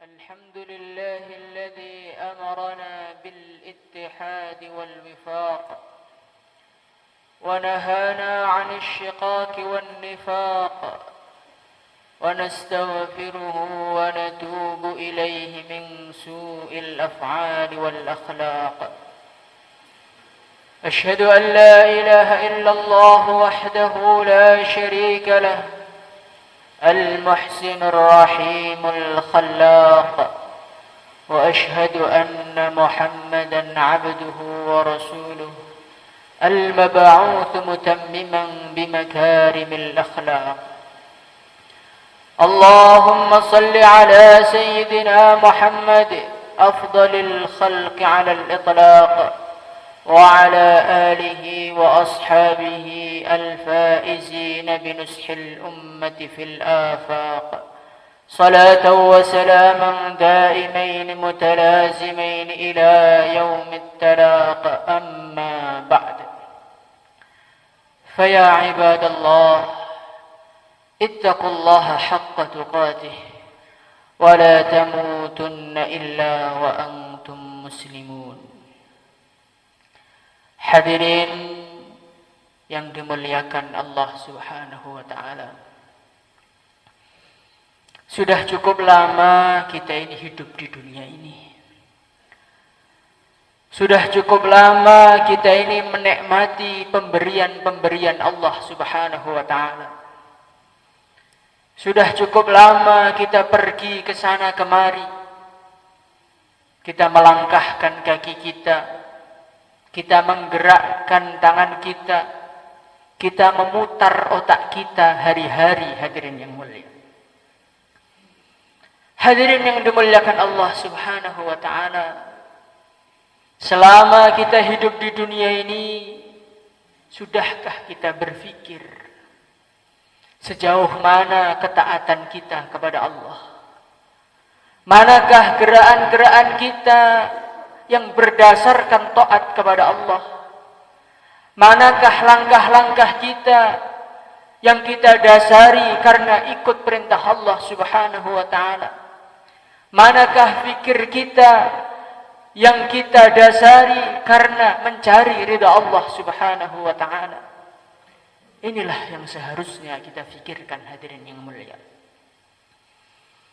الحمد لله الذي أمرنا بالاتحاد والوفاق ونهانا عن الشقاق والنفاق ونستغفره ونتوب إليه من سوء الأفعال والأخلاق. أشهد أن لا إله إلا الله وحده لا شريك له المحسن الرحيم الخلاق، وأشهد أن محمدا عبده ورسوله المبعوث متمما بمكارم الأخلاق. اللهم صل على سيدنا محمد أفضل الخلق على الإطلاق وعلى آله وأصحابه الفائزين بنصح الأمة في الآفاق، صلاة وسلاما دائمين متلازمين إلى يوم التلاق. أما بعد، فيا عباد الله، اتقوا الله حق تقاته ولا تموتن إلا وأنتم مسلمون. Hadirin yang dimuliakan Allah Subhanahu wa ta'ala, sudah cukup lama kita ini hidup di dunia ini. Sudah cukup lama kita ini menikmati pemberian-pemberian Allah Subhanahu wa ta'ala. Sudah cukup lama kita pergi ke sana kemari. Kita melangkahkan kaki kita menggerakkan tangan kita memutar otak kita hari-hari. Hadirin yang mulia, hadirin yang dimuliakan Allah Subhanahu wa ta'ala, selama kita hidup di dunia ini, sudahkah kita berpikir sejauh mana ketaatan kita kepada Allah? Manakah gerakan-gerakan kita yang berdasarkan taat kepada Allah? Manakah langkah-langkah kita yang kita dasari karena ikut perintah Allah Subhanahu wa ta'ala? Manakah fikir kita yang kita dasari karena mencari ridha Allah Subhanahu wa ta'ala? Inilah yang seharusnya kita fikirkan, hadirin yang mulia.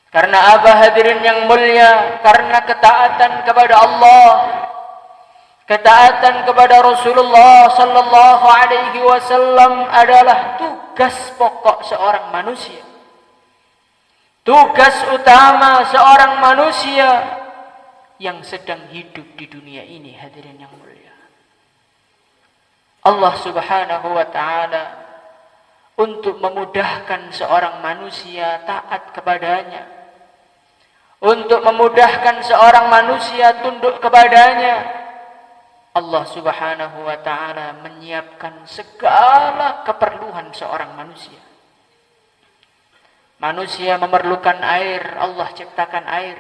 Karena apa, hadirin yang mulia? Karena ketaatan kepada Allah, ketaatan kepada Rasulullah sallallahu alaihi wasallam adalah tugas pokok seorang manusia. Tugas utama seorang manusia yang sedang hidup di dunia ini, hadirin yang mulia. Allah Subhanahu wa ta'ala untuk memudahkan seorang manusia taat kepadanya, untuk memudahkan seorang manusia tunduk kepadanya, Allah Subhanahu wa ta'ala menyiapkan segala keperluan seorang manusia. Manusia memerlukan air, Allah ciptakan air.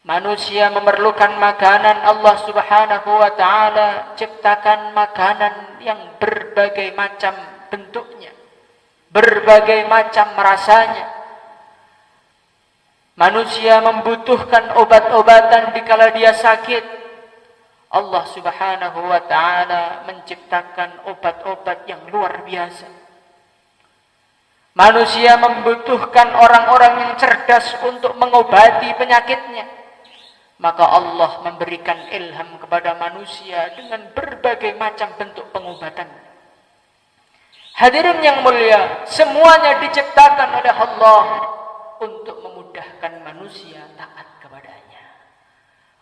Manusia memerlukan makanan, Allah Subhanahu wa ta'ala ciptakan makanan yang berbagai macam bentuknya, berbagai macam rasanya. Manusia membutuhkan obat-obatan dikala dia sakit. Allah Subhanahu wa ta'ala menciptakan obat-obat yang luar biasa. Manusia membutuhkan orang-orang yang cerdas untuk mengobati penyakitnya. Maka Allah memberikan ilham kepada manusia dengan berbagai macam bentuk pengobatan. Hadirin yang mulia, semuanya diciptakan oleh Allah untuk memudahkan manusia taat kepadanya,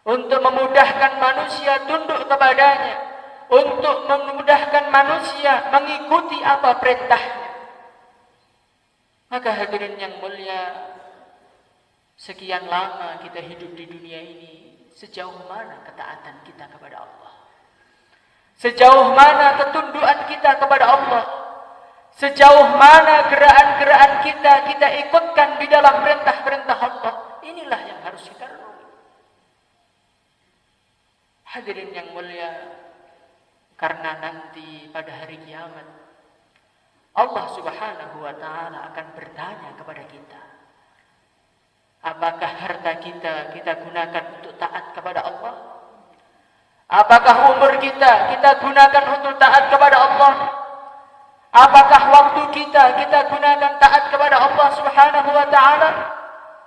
untuk memudahkan manusia tunduk kepadanya, untuk memudahkan manusia mengikuti apa perintahnya. Maka hadirin yang mulia, sekian lama kita hidup di dunia ini, sejauh mana ketaatan kita kepada Allah? Sejauh mana ketundukan kita kepada Allah? Sejauh mana gerakan-gerakan kita ikutkan di dalam perintah-perintah Allah? Inilah yang harus kita renungi. Hadirin yang mulia, karena nanti pada hari kiamat Allah Subhanahu wa ta'ala akan bertanya kepada kita, Apakah harta kita gunakan untuk taat kepada Allah? Apakah umur kita gunakan untuk taat kepada Allah? Apakah waktu kita gunakan taat kepada Allah Subhanahu wa taala?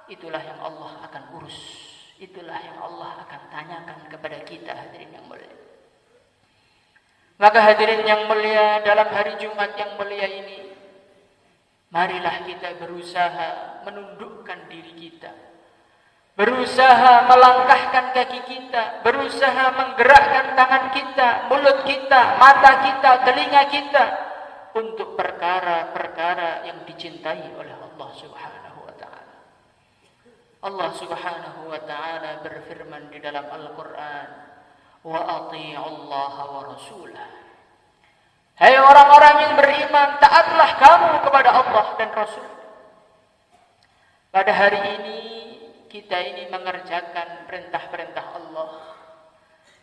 Itulah yang Allah akan urus. Itulah yang Allah akan tanyakan kepada kita, hadirin yang mulia. Maka hadirin yang mulia, dalam hari Jumat yang mulia ini, marilah kita berusaha menundukkan diri kita, berusaha melangkahkan kaki kita, berusaha menggerakkan tangan kita, mulut kita, mata kita, telinga kita, untuk perkara-perkara yang dicintai oleh Allah Subhanahu wa ta'ala. Allah Subhanahu wa ta'ala berfirman di dalam Al-Quran, wa ati'u Allah wa rasulah. Hai orang-orang yang beriman, taatlah kamu kepada Allah dan Rasul. Pada hari ini kita ini mengerjakan perintah-perintah Allah,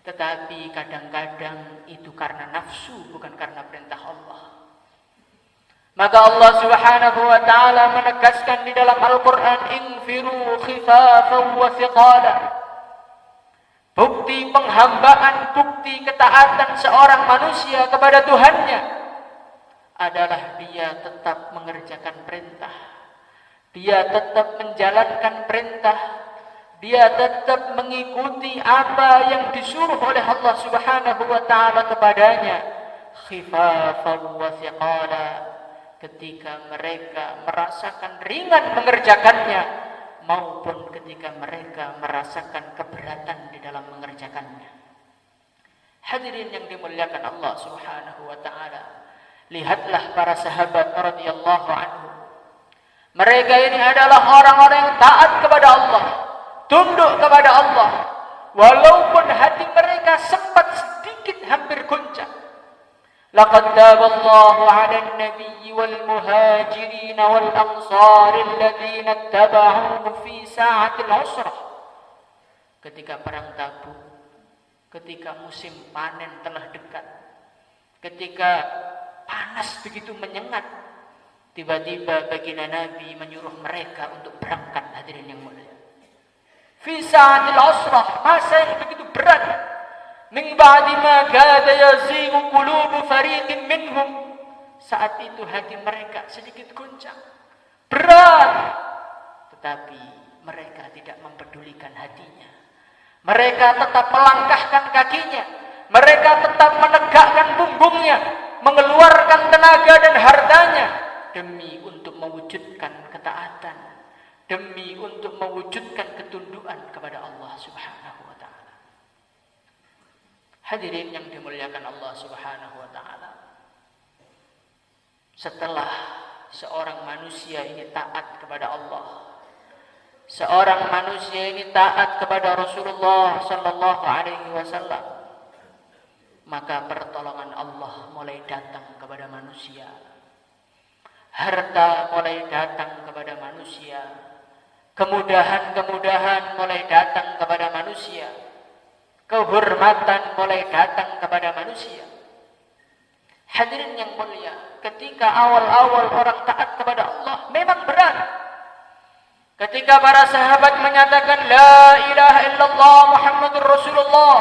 tetapi kadang-kadang itu karena nafsu, bukan karena perintah Allah. Maka Allah Subhanahu wa ta'ala menegaskan di dalam Al-Quran, infiru khifafan wa thiqala. Bukti penghambaan, bukti ketaatan seorang manusia kepada Tuhannya adalah dia tetap mengerjakan perintah, dia tetap menjalankan perintah, dia tetap mengikuti apa yang disuruh oleh Allah Subhanahu wa ta'ala kepadanya. Khifafan wa thiqala, ketika mereka merasakan ringan mengerjakannya, maupun ketika mereka merasakan keberatan di dalam mengerjakannya. Hadirin yang dimuliakan Allah Subhanahu wa ta'ala, lihatlah para sahabat radhiyallahu anhu. Mereka ini adalah orang-orang yang taat kepada Allah, tunduk kepada Allah, walaupun hati mereka sempat sedikit hampir goncang. Laqad taballahu 'alan nabiyyi wal muhajirin wal ansar alladziina ittaba'uhu fi sa'atil 'usrah. Ketika perang Tabuk, ketika musim panen telah dekat, ketika panas begitu menyengat, tiba-tiba baginda Nabi menyuruh mereka untuk berangkat, hadirin yang mulia. Fi sa'atil 'usrah, masa yang begitu berat. Min ba'di ma kada yazighu qulubu fariqin minhum. Saat itu hati mereka sedikit goncang, berat, tetapi mereka tidak mempedulikan hatinya. Mereka tetap melangkahkan kakinya, mereka tetap menegakkan punggungnya, mengeluarkan tenaga dan hartanya demi untuk mewujudkan ketaatan, demi untuk mewujudkan ketundukan kepada Allah Subhanahu wa ta'ala. Hadirin yang dimuliakan Allah Subhanahu wa ta'ala, setelah seorang manusia ini taat kepada Allah, seorang manusia ini taat kepada Rasulullah sallallahu alaihi wasallam, maka pertolongan Allah mulai datang kepada manusia. Harta mulai datang kepada manusia. Kemudahan-kemudahan mulai datang kepada manusia. Kehormatan mulai datang kepada manusia. Hadirin yang mulia, ketika awal-awal orang taat kepada Allah memang berat. Ketika para sahabat menyatakan la ilaha illallah Muhammadur Rasulullah,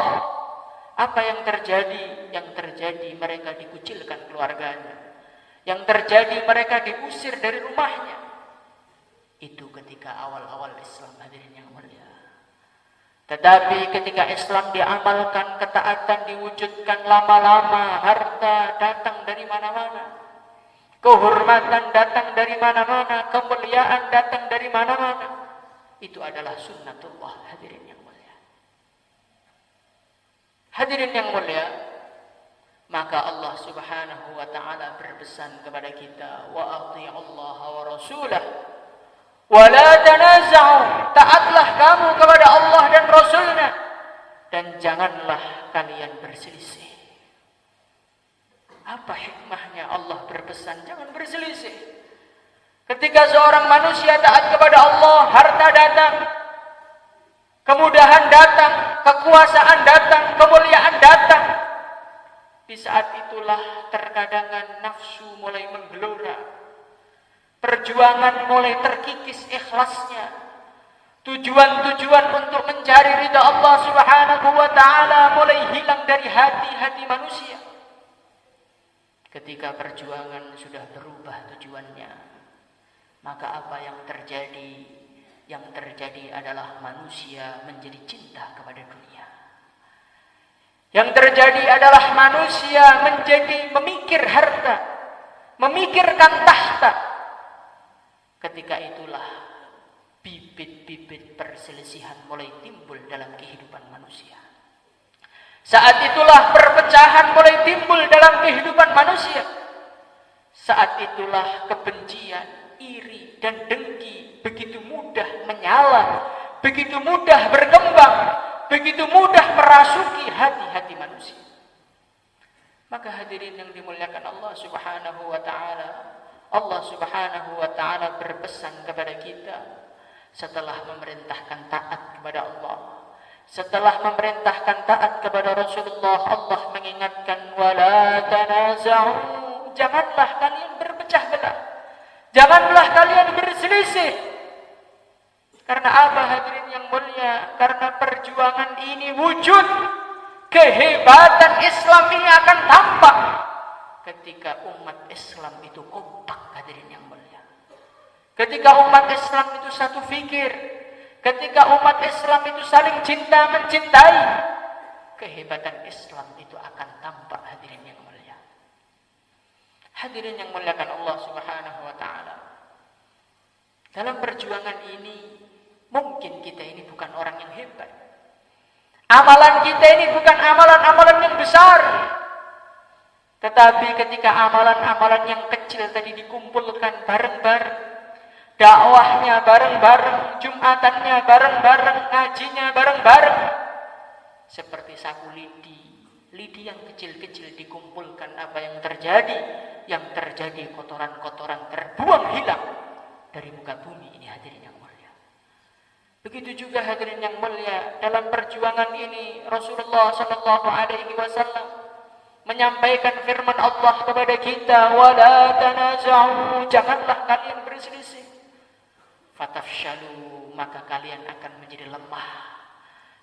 apa yang terjadi? Yang terjadi mereka dikucilkan keluarganya. Yang terjadi mereka diusir dari rumahnya. Itu ketika awal-awal Islam, hadirin yang mulia. Tetapi ketika Islam diamalkan, ketaatan diwujudkan lama-lama, harta datang dari mana-mana, kehormatan datang dari mana-mana, kemuliaan datang dari mana-mana. Itu adalah sunnatullah, hadirin yang mulia. Hadirin yang mulia, maka Allah Subhanahu wa ta'ala berpesan kepada kita, wa ati'u Allah wa rasulah wa la tanaza'u, taatlah kamu kepada Allah dan Rasulnya, dan janganlah kalian berselisih. Apa hikmahnya Allah berpesan jangan berselisih? Ketika seorang manusia taat kepada Allah, harta datang, kemudahan datang, kekuasaan datang, kemuliaan datang. Di saat itulah terkadang nafsu mulai menggelora, perjuangan mulai terkikis ikhlasnya, Tujuan-tujuan untuk mencari ridha Allah Subhanahu wa ta'ala mulai hilang dari hati-hati manusia. Ketika perjuangan sudah berubah tujuannya, maka apa yang terjadi? Yang terjadi adalah manusia menjadi cinta kepada dunia. Yang terjadi adalah manusia menjadi memikir harta, memikirkan tahta. Ketika itulah bibit-bibit perselisihan mulai timbul dalam kehidupan manusia. Saat itulah perpecahan mulai timbul dalam kehidupan manusia. Saat itulah kebencian, iri, dan dengki begitu mudah menyala, begitu mudah berkembang, begitu mudah merasuki hati-hati manusia. Maka hadirin yang dimuliakan Allah Subhanahu wa ta'ala, Allah Subhanahu wa ta'ala berpesan kepada kita setelah memerintahkan taat kepada Allah, setelah memerintahkan taat kepada Rasulullah, Allah mengingatkan wala tanaza'u, janganlah kalian berpecah belah, janganlah kalian berselisih. Karena apa hadirin yang mulia? Karena perjuangan ini wujud, kehebatan Islam ini akan tampak ketika umat Islam itu kompak hadirin yang mulia. Ketika umat Islam itu satu fikir, ketika umat Islam itu saling cinta mencintai, kehebatan Islam itu akan tampak hadirin yang mulia. Hadirin yang muliakan Allah Subhanahu wa ta'ala, dalam perjuangan ini mungkin kita ini bukan orang yang hebat, amalan kita ini bukan amalan-amalan yang besar, tetapi ketika amalan-amalan yang kecil tadi dikumpulkan bareng-bareng, dakwahnya bareng-bareng, jumatannya bareng-bareng, ngajinya bareng-bareng, seperti saku lidi yang kecil-kecil dikumpulkan, apa yang terjadi? Yang terjadi kotoran-kotoran terbuang hilang dari muka bumi ini hadirin yang mulia. Begitu juga hadirin yang mulia, dalam perjuangan ini Rasulullah sallallahu alaihi wasallam menyampaikan firman Allah kepada kita, wala tanaza'u, janganlah kalian berselisih. Fatafshalu, maka kalian akan menjadi lemah,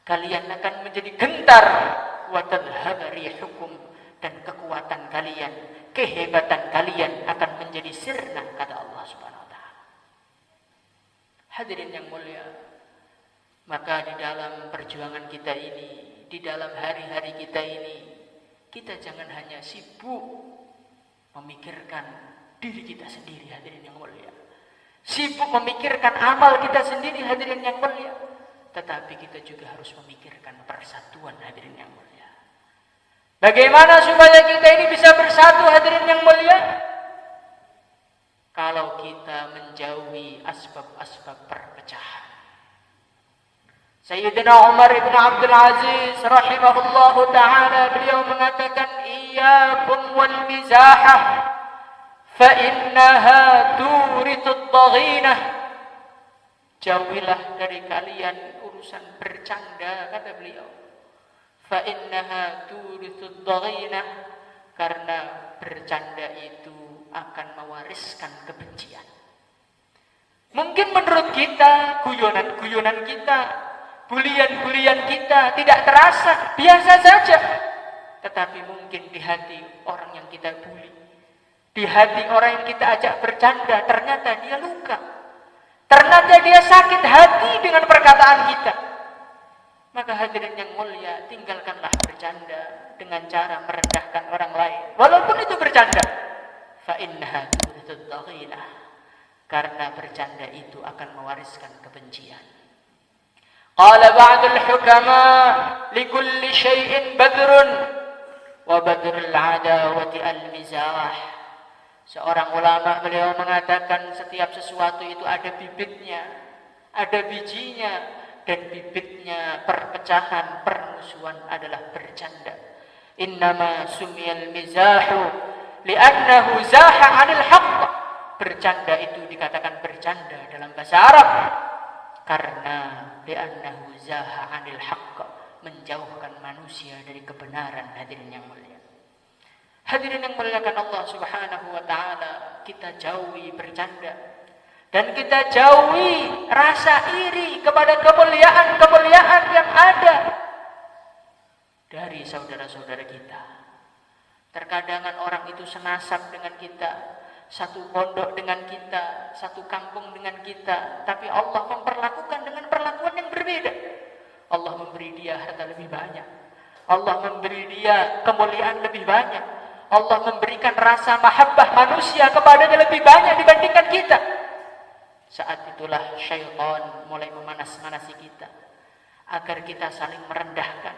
kalian akan menjadi gentar, wa tadhhaba rihukum, dan kekuatan kalian, kehebatan kalian akan menjadi sirna, kata Allah Subhanahu wa ta'ala. Hadirin yang mulia, maka di dalam perjuangan kita ini, di dalam hari-hari kita ini, kita jangan hanya sibuk memikirkan diri kita sendiri hadirin yang mulia, sibuk memikirkan amal kita sendiri hadirin yang mulia, tetapi kita juga harus memikirkan persatuan hadirin yang mulia. Bagaimana supaya kita ini bisa bersatu hadirin yang mulia? Kalau kita menjauhi asbab-asbab perpecahan. Sayyidina Umar ibn Abdul Aziz rahimahullahu ta'ala, beliau mengatakan, iyyakum wal mizahah fa innaha turitud daghinah. Jauhilah dari kalian urusan bercanda, kata beliau. Fa innaha turitud daghinah, karena bercanda itu akan mewariskan kebencian. Mungkin menurut kita, guyonan-guyonan kita, bulian-bulian kita tidak terasa, biasa saja. Tetapi mungkin di hati orang yang kita bully, di hati orang yang kita ajak bercanda, ternyata dia luka. Ternyata dia sakit hati dengan perkataan kita. Maka hadirin yang mulia, tinggalkanlah bercanda dengan cara merendahkan orang lain, walaupun itu bercanda. Fa innaha turitud daghinah, karena bercanda itu akan mewariskan kebencian. Qala ba'dul hukama likulli syai'in badrun wa badrul adawati al-mizah. Seorang ulama beliau mengatakan setiap sesuatu itu ada bibitnya, ada bijinya, dan bibitnya perpecahan, permusuhan adalah bercanda. Innama sumiyal mizahu li'annahu zaha 'anil haqq. Bercanda itu dikatakan bercanda dalam bahasa Arab karena li'annahu zaha 'anil haqq, menjauhkan manusia dari kebenaran hadirin yang mulia. Hadirin yang muliakan Allah Subhanahu wa ta'ala, kita jauhi bercanda. Dan kita jauhi rasa iri kepada kemuliaan-kemuliaan yang ada dari saudara-saudara kita. Terkadang orang itu senasab dengan kita, satu pondok dengan kita, satu kampung dengan kita, tapi Allah memperlakukan dengan perlakuan yang berbeda. Allah memberi dia harta lebih banyak, Allah memberi dia kemuliaan lebih banyak, Allah memberikan rasa mahabbah manusia kepadanya lebih banyak dibandingkan kita. Saat itulah syaitan mulai memanas-manasi kita agar kita saling merendahkan,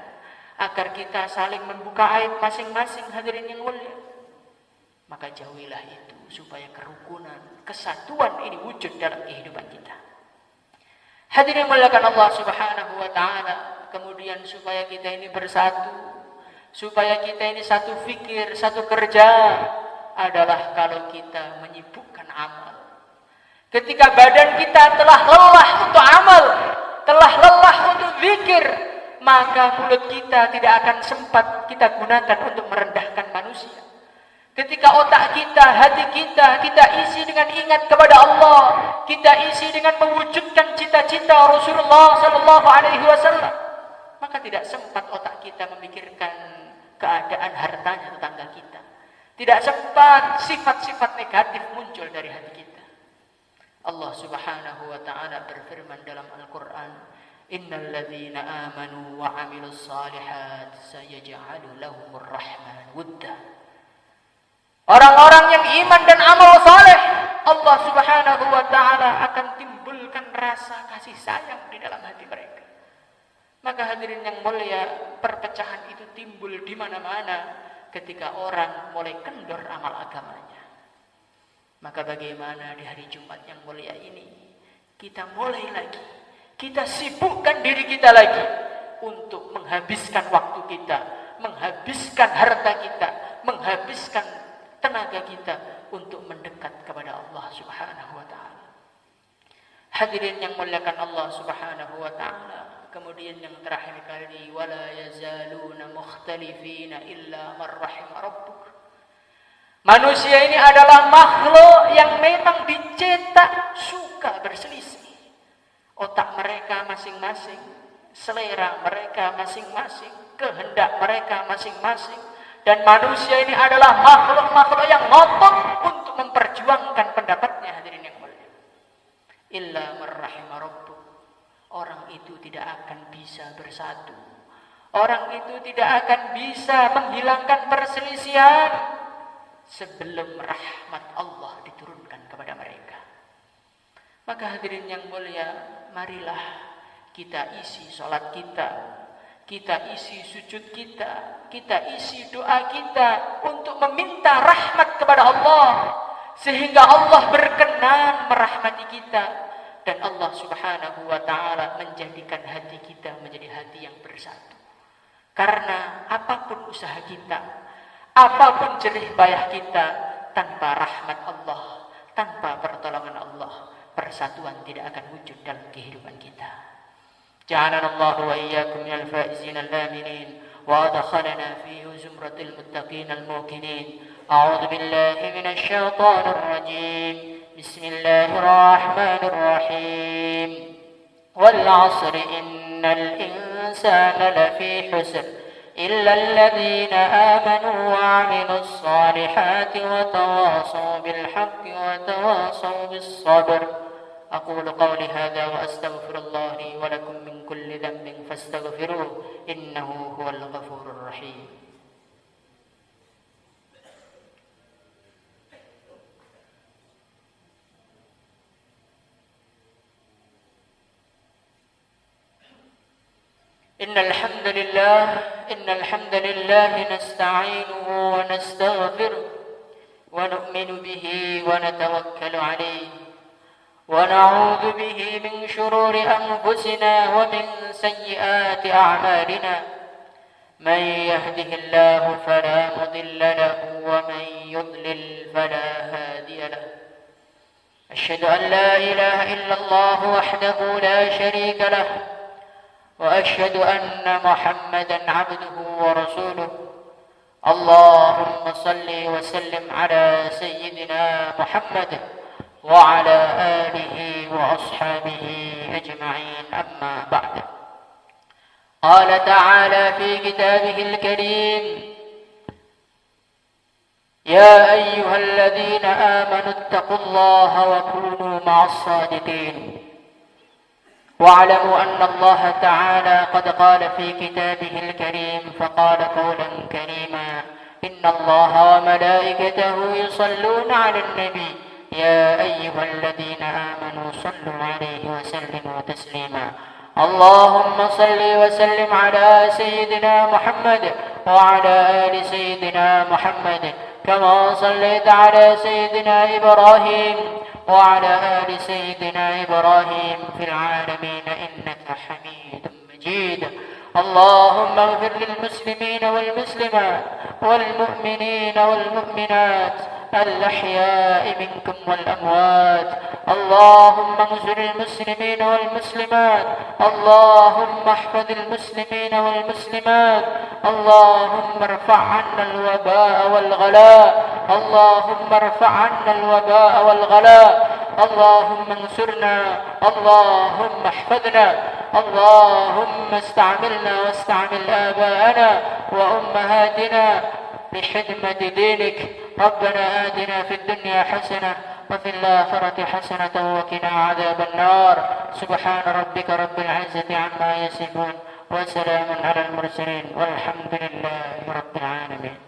agar kita saling membuka aib masing-masing. Hadirin yang mulia, maka jauhilah itu supaya kerukunan, kesatuan ini wujud dalam kehidupan kita. Hadirin muliakan Allah Subhanahu wa taala. Kemudian supaya kita ini bersatu, supaya kita ini satu fikir, satu kerja, adalah kalau kita menyibukkan amal. Ketika badan kita telah lelah untuk amal, telah lelah untuk zikir, maka mulut kita tidak akan sempat kita gunakan untuk merendahkan manusia. Ketika otak kita, hati kita isi dengan ingat kepada Allah, kita isi dengan mewujudkan cita-cita Rasulullah sallallahu alaihi wasallam, maka tidak sempat otak kita memikirkan keadaan hartanya tetangga kita. Tidak sempat sifat-sifat negatif muncul dari hati kita. Allah Subhanahu wa taala berfirman dalam Al-Qur'an, "Innal ladzina amanu wa 'amilus shalihat sayaj'alu lahumur rahman wudda." Orang-orang yang iman dan amal saleh, Allah Subhanahu wa taala akan timbulkan rasa kasih sayang di dalam hati mereka. Maka hadirin yang mulia, perpecahan itu timbul di mana-mana ketika orang mulai kendor amal agamanya. Maka bagaimana di hari Jumat yang mulia ini kita mulai lagi, kita sibukkan diri kita lagi untuk menghabiskan waktu kita, menghabiskan harta kita, menghabiskan tenaga kita untuk mendekat kepada Allah Subhanahu wa taala. Hadirin yang muliakan Allah Subhanahu wa taala. Kemudian yang terakhir kali, wala yazaluna mukhtalifina illa man rahima rabbuk. Manusia ini adalah makhluk yang memang dicetak suka berselisih. Otak mereka masing-masing, selera mereka masing-masing, kehendak mereka masing-masing. Dan manusia ini adalah makhluk-makhluk yang ngotot untuk memperjuangkan pendapatnya. Hadirin yang mulia, illa man rahima rabbuk. Orang itu tidak akan bisa bersatu. Orang itu tidak akan bisa menghilangkan perselisihan sebelum rahmat Allah diturunkan kepada mereka. Maka hadirin yang mulia, marilah kita isi sholat kita, kita isi sujud kita, kita isi doa kita untuk meminta rahmat kepada Allah, sehingga Allah berkenan merahmati kita, dan Allah Subhanahu wa ta'ala menjadikan hati kita menjadi hati yang bersatu. Karena apapun usaha kita, apapun jerih payah kita, tanpa rahmat Allah, tanpa pertolongan Allah, persatuan tidak akan wujud dalam kehidupan kita. Ja'alana Allah wa iyyakum minal faizin al-aminin wa adkhalana fi zumratil muttaqin al-muqinin. A'udzu billahi minasy syaithanir rajim. Bismillahirrahmanirrahim. Wal 'asri innal insana lafi khusr إلا الذين آمنوا وعملوا الصالحات وتواصوا بالحق وتواصوا بالصبر. أقول قولي هذا وأستغفر الله لي ولكم من كل ذنب فاستغفروه إنه هو الغفور الرحيم. إن الحمد لله نستعينه ونستغفره ونؤمن به ونتوكل عليه ونعوذ به من شرور أنفسنا ومن سيئات أعمالنا. من يهده الله فلا مضل له ومن يضلل فلا هادي له. أشهد أن لا إله إلا الله وحده لا شريك له وأشهد أن محمدا عبده ورسوله. اللهم صل وسلم على سيدنا محمد وعلى آله وأصحابه أجمعين. أما بعد. قال تعالى في كتابه الكريم: يا أيها الذين آمنوا اتقوا الله وكونوا مع الصادقين واعلموا أن الله تعالى قد قال في كتابه الكريم فقال قولا كريما: إن الله وملائكته يصلون على النبي يا أيها الذين آمنوا صلوا عليه وسلموا تسليما. اللهم صل وسلم على سيدنا محمد وعلى آل سيدنا محمد كما صليت على سيدنا إبراهيم وعلى آل سيدنا إبراهيم في العالمين إنك حميد مجيد. اللهم اغفر للمسلمين والمسلمات والمؤمنين والمؤمنات الأحياء منكم والأموات. اللهم انصر المسلمين والمسلمات. اللهم احفظ المسلمين والمسلمات. اللهم ارفع عنا الوباء والغلاء. اللهم ارفع عنا الوباء والغلاء. اللهم انصرنا. اللهم احفظنا. اللهم استعملنا واستعمل آباءنا وأمهاتنا لخدمة دينك. ربنا آتنا في الدنيا حسنة وفي الآخرة حسنة وقنا عذاب النار. سبحان ربك رب العزة عما يصفون وسلام على المرسلين والحمد لله رب العالمين.